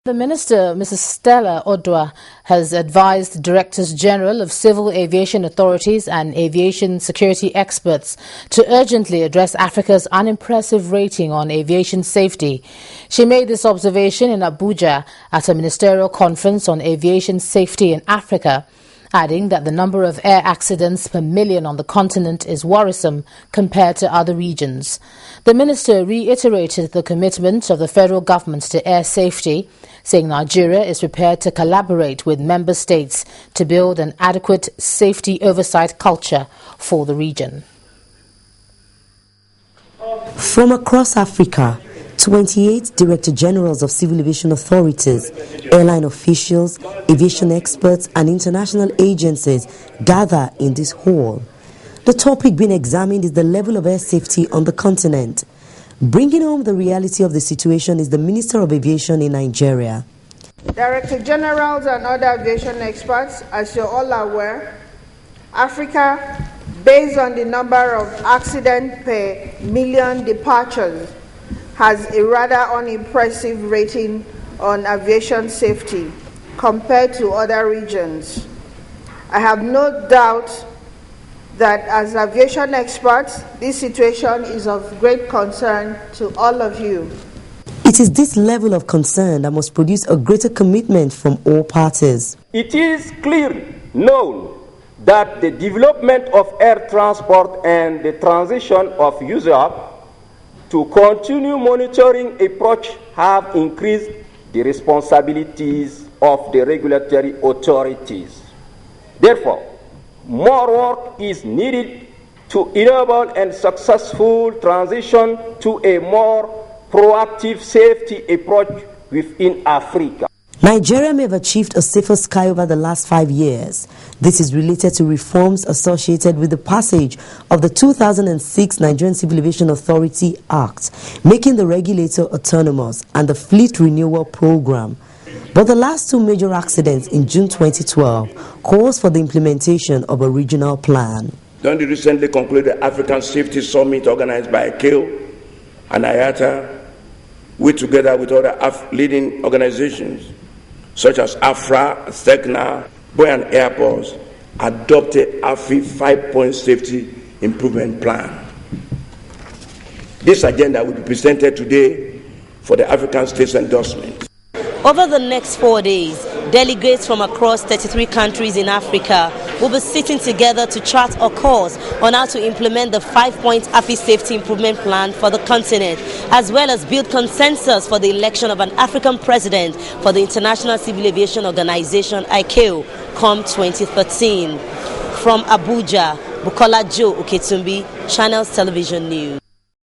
The Minister, Mrs. Stella Odua, has advised Directors General of Civil Aviation Authorities and aviation security experts to urgently address Africa's unimpressive rating on aviation safety. She made this observation in Abuja at a ministerial conference on aviation safety in Africa, adding that the number of air accidents per million on the continent is worrisome compared to other regions. The minister reiterated the commitment of the federal government to air safety, saying Nigeria is prepared to collaborate with member states to build an adequate safety oversight culture for the region. From across Africa, 28 Director Generals of Civil Aviation Authorities, airline officials, aviation experts and international agencies gather in this hall. The topic being examined is the level of air safety on the continent. Bringing home the reality of the situation is the Minister of Aviation in Nigeria. Director Generals and other aviation experts, as you're all aware, Africa, based on the number of accidents per million departures, has a rather unimpressive rating on aviation safety compared to other regions. I have no doubt that as aviation experts, this situation is of great concern to all of you. It is this level of concern that must produce a greater commitment from all parties. It is clearly known that the development of air transport and the transition of users to continue monitoring approach have increased the responsibilities of the regulatory authorities. Therefore, more work is needed to enable a successful transition to a more proactive safety approach within Africa. Nigeria may have achieved a safer sky over the last 5 years. This is related to reforms associated with the passage of the 2006 Nigerian Civil Aviation Authority Act, making the regulator autonomous, and the Fleet Renewal Program. But the last two major accidents in June 2012 calls for the implementation of a regional plan. During the recently concluded African Safety Summit organized by ICAO and IATA, we together with other leading organizations such as AFRA, SECNA, Boyan Airports, adopted AFI 5-point safety improvement plan. This agenda will be presented today for the African states' endorsement. Over the next 4 days, delegates from across 33 countries in Africa will be sitting together to chart a course on how to implement the 5-point AFI Safety Improvement Plan for the continent, as well as build consensus for the election of an African president for the International Civil Aviation Organization, ICAO, come 2013. From Abuja, Bukola Joe Oketumbi, Channels Television News.